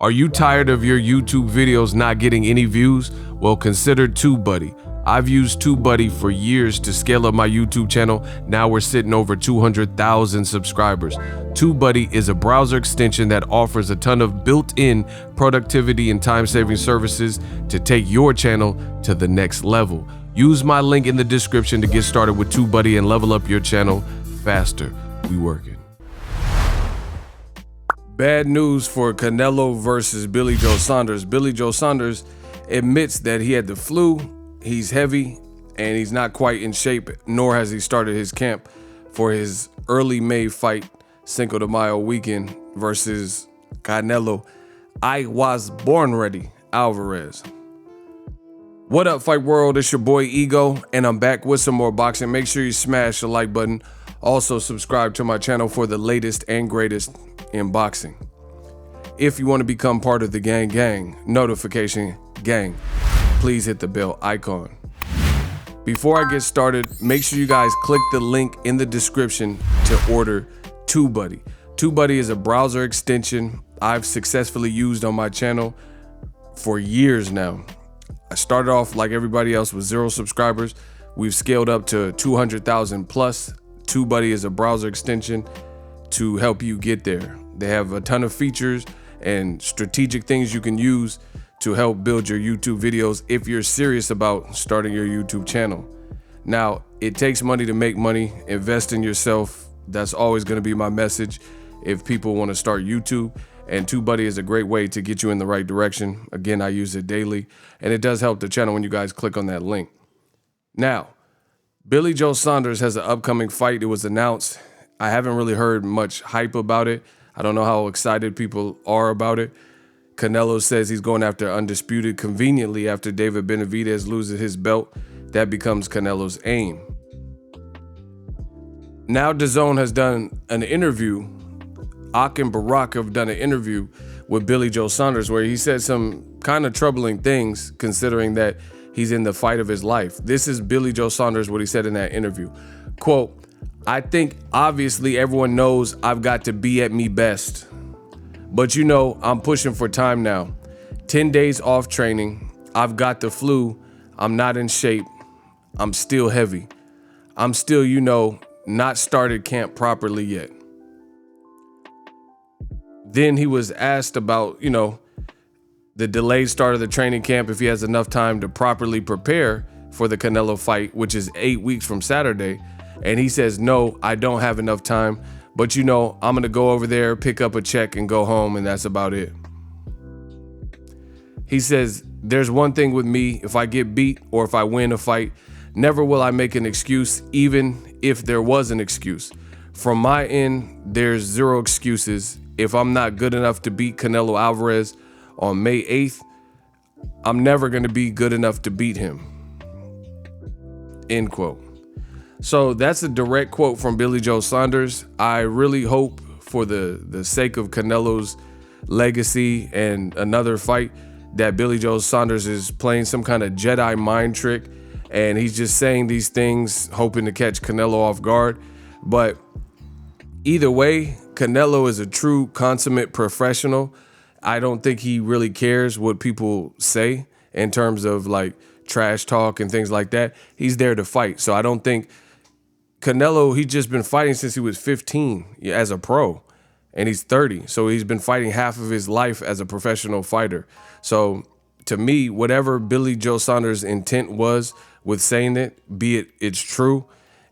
Are you tired of your YouTube videos not getting any views? Well, consider TubeBuddy. I've used TubeBuddy for years to scale up my YouTube channel. Now we're sitting over 200,000 subscribers. TubeBuddy is a browser extension that offers a ton of built-in productivity and time-saving services to take your channel to the next level. Use my link in the description to get started with TubeBuddy and level up your channel faster. We working. Bad news for Canelo versus Billy Joe Saunders. Billy Joe Saunders admits that he had the flu, he's heavy, and he's not quite in shape, nor has he started his camp for his early May fight, Cinco de Mayo weekend, versus Canelo. I was born ready, Alvarez. What up, Fight World? It's your boy Ego, and I'm back with some more boxing. Make sure you smash the like button. Also, subscribe to my channel for the latest and greatest in boxing. If you want to become part of the gang notification gang, please hit the bell icon. Before I get started, make sure you guys click the link in the description to order TubeBuddy. TubeBuddy is a browser extension I've successfully used on my channel for years now. I started off like everybody else with 0 subscribers. We've scaled up to 200,000 plus. TubeBuddy is a browser extension to help you get there. They have a ton of features and strategic things you can use to help build your YouTube videos if you're serious about starting your YouTube channel. Now, it takes money to make money. Invest in yourself. That's always going to be my message if people want to start YouTube. And TubeBuddy is a great way to get you in the right direction. Again, I use it daily, and it does help the channel when you guys click on that link. Now, Billy Joe Saunders has an upcoming fight. It was announced. I haven't really heard much hype about it. I don't know how excited people are about it. Canelo says he's going after Undisputed conveniently after David Benavidez loses his belt. That becomes Canelo's aim. Now DAZN has done an interview. Ak and Barack have done an interview with Billy Joe Saunders where he said some kind of troubling things considering that he's in the fight of his life. This is Billy Joe Saunders, what he said in that interview. Quote, "I think obviously everyone knows I've got to be at me best. But you know, I'm pushing for time now. 10 days off training. I've got the flu. I'm not in shape. I'm still heavy. I'm still, you know, not started camp properly yet." Then he was asked about, you know, the delayed start of the training camp, if he has enough time to properly prepare for the Canelo fight, which is 8 weeks from Saturday. And he says, "No, I don't have enough time. But, you know, I'm going to go over there, pick up a check and go home. And that's about it." He says, "There's one thing with me. If I get beat or if I win a fight, never will I make an excuse, even if there was an excuse. From my end, there's 0 excuses. If I'm not good enough to beat Canelo Alvarez on May 8th, I'm never going to be good enough to beat him." End quote. So that's a direct quote from Billy Joe Saunders. I really hope for the sake of Canelo's legacy and another fight that Billy Joe Saunders is playing some kind of Jedi mind trick and he's just saying these things hoping to catch Canelo off guard. But either way, Canelo is a true consummate professional. I don't think he really cares what people say in terms of like trash talk and things like that. He's there to fight. So I don't think Canelo, he's just been fighting since he was 15 as a pro, and he's 30. So he's been fighting half of his life as a professional fighter. So to me, whatever Billy Joe Saunders' intent was with saying it, be it's true,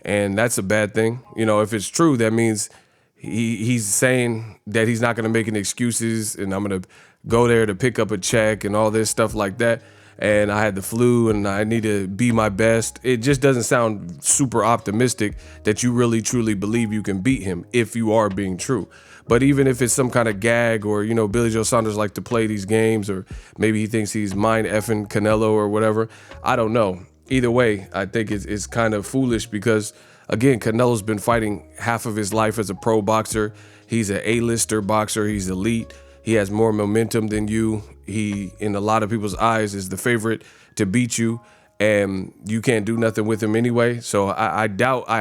and that's a bad thing. You know, if it's true, that means he's saying that he's not going to make any excuses and I'm going to go there to pick up a check and all this stuff like that. And I had the flu and I need to be my best. It just doesn't sound super optimistic that you really truly believe you can beat him if you are being true. But even if it's some kind of gag or, you know, Billy Joe Saunders like to play these games or maybe he thinks he's mind effing Canelo or whatever, I don't know. Either way, I think it's kind of foolish because, again, Canelo's been fighting half of his life as a pro boxer. He's an A-lister boxer. He's elite. He has more momentum than you. He, in a lot of people's eyes, is the favorite to beat you, and you can't do nothing with him anyway. So I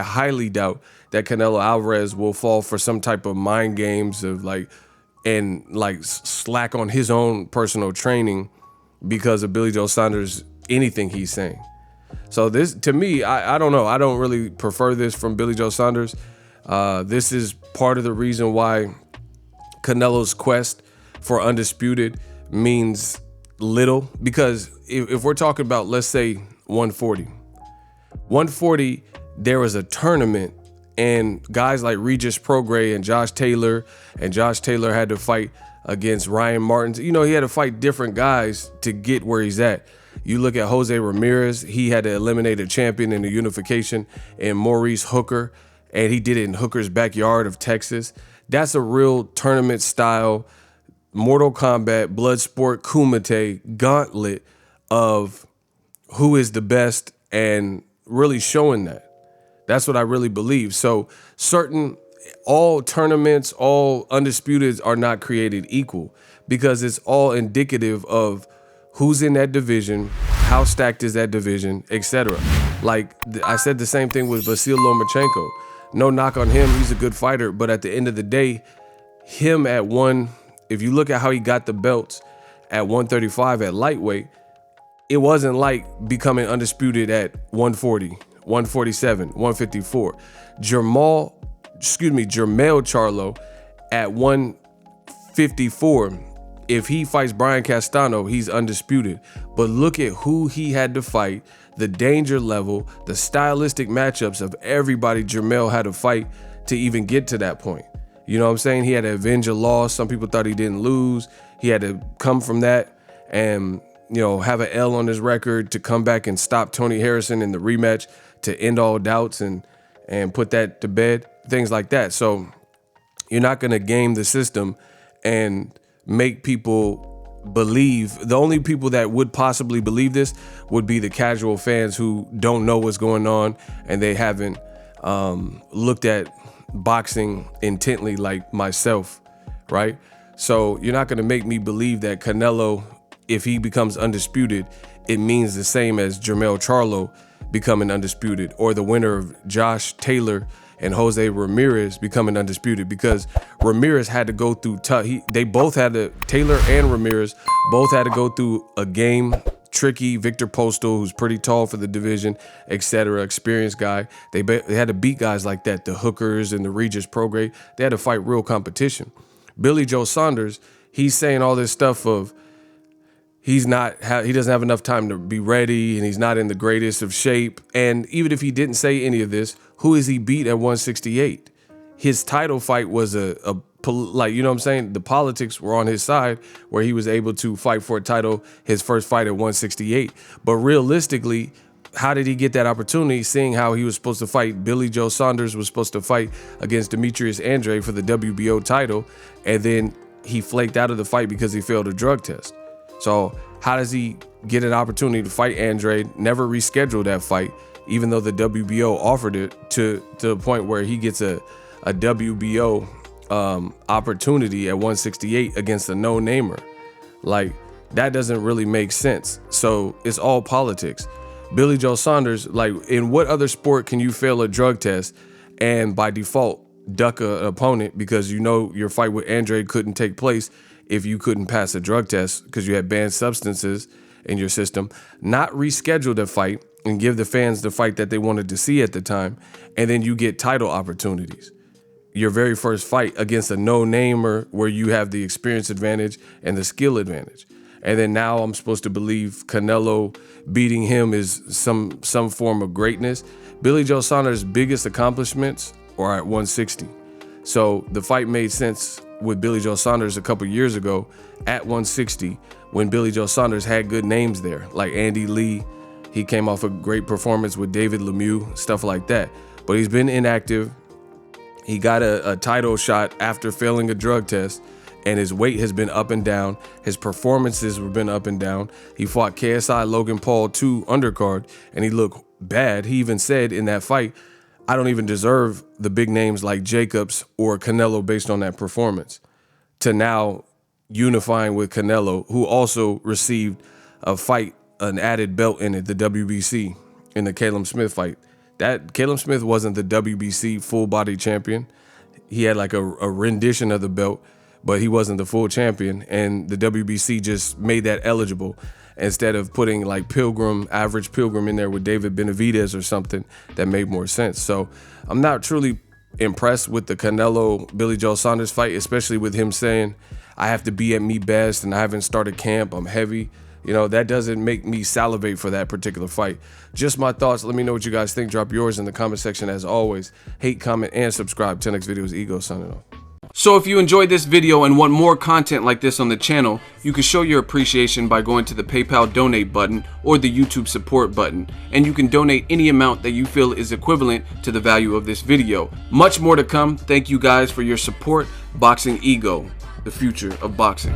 highly doubt that Canelo Alvarez will fall for some type of mind games of like and like slack on his own personal training because of Billy Joe Saunders, anything he's saying. So this, to me, I don't know. I don't really prefer this from Billy Joe Saunders. This is part of the reason why Canelo's quest for undisputed means little, because if we're talking about, let's say 140, there was a tournament and guys like Regis Prograis and Josh Taylor had to fight against Ryan Martin. You know, he had to fight different guys to get where he's at. You look at Jose Ramirez, he had to eliminate a champion in the unification, and Maurice Hooker, and he did it in Hooker's backyard of Texas. That's a real tournament style, Mortal Kombat, Bloodsport, Kumite gauntlet of who is the best and really showing that. That's what I really believe. So all tournaments, all undisputeds are not created equal, because it's all indicative of who's in that division, how stacked is that division, etc. Like I said the same thing with Vasyl Lomachenko. No knock on him, he's a good fighter, but at the end of the day, him at if you look at how he got the belts at 135 at lightweight, it wasn't like becoming undisputed at 140, 147, 154. Jermell Charlo at 154, if he fights Brian Castano, he's undisputed. But look at who he had to fight, the danger level, the stylistic matchups of everybody Jermell had to fight to even get to that point. You know what I'm saying? He had to avenge a loss. Some people thought he didn't lose. He had to come from that and, you know, have an L on his record to come back and stop Tony Harrison in the rematch to end all doubts and put that to bed, things like that. So you're not going to game the system and make people believe. The only people that would possibly believe this would be the casual fans who don't know what's going on and they haven't looked at boxing intently like myself, right? So you're not going to make me believe that Canelo, if he becomes undisputed, it means the same as Jermell Charlo becoming undisputed, or the winner of Josh Taylor and Jose Ramirez becoming undisputed, because Ramirez had to go through tough. Taylor and Ramirez both had to go through a game. Tricky, Victor Postal, who's pretty tall for the division, etc., experienced guy. They had to beat guys like that, the Hookers and the Regis Prograis. They had to fight real competition. Billy Joe Saunders, he's saying all this stuff of he doesn't have enough time to be ready and he's not in the greatest of shape. And even if he didn't say any of this, who is he beat at 168? His title fight was you know what I'm saying? The politics were on his side, where he was able to fight for a title, his first fight at 168. But realistically, how did he get that opportunity, seeing how he was supposed to fight? Billy Joe Saunders was supposed to fight against Demetrius Andrade for the WBO title, and then he flaked out of the fight because he failed a drug test. So how does he get an opportunity to fight Andrade, never reschedule that fight, even though the WBO offered it, to the point where he gets a WBO opportunity at 168 against a no-namer? Like, that doesn't really make sense. So it's all politics. Billy Joe Saunders, like, in what other sport can you fail a drug test and by default duck an opponent because you know your fight with Andrade couldn't take place if you couldn't pass a drug test because you had banned substances in your system, not reschedule the fight and give the fans the fight that they wanted to see at the time, and then you get title opportunities? Your very first fight against a no-namer where you have the experience advantage and the skill advantage. And then now I'm supposed to believe Canelo beating him is some form of greatness. Billy Joe Saunders' biggest accomplishments are at 160. So the fight made sense with Billy Joe Saunders a couple years ago at 160 when Billy Joe Saunders had good names there, like Andy Lee. He came off a great performance with David Lemieux, stuff like that. But he's been inactive. He got a title shot after failing a drug test, and his weight has been up and down. His performances have been up and down. He fought KSI Logan Paul 2 undercard, and he looked bad. He even said in that fight, I don't even deserve the big names like Jacobs or Canelo based on that performance, to now unifying with Canelo, who also received a fight, an added belt in it, the WBC, in the Caleb Smith fight. That Caleb Smith wasn't the WBC full body champion. He had like a rendition of the belt, but he wasn't the full champion, and the WBC just made that eligible instead of putting like average Pilgrim in there with David Benavidez or something that made more sense. So I'm not truly impressed with the Canelo Billy Joe Saunders fight, especially with him saying I have to be at me best and I haven't started camp, I'm heavy. You know, that doesn't make me salivate for that particular fight. Just my thoughts. Let me know what you guys think. Drop yours in the comment section as always. Hate, comment, and subscribe. 10X Videos, Ego signing off. So if you enjoyed this video and want more content like this on the channel, you can show your appreciation by going to the PayPal donate button or the YouTube support button, and you can donate any amount that you feel is equivalent to the value of this video. Much more to come. Thank you guys for your support. Boxing Ego, the future of boxing.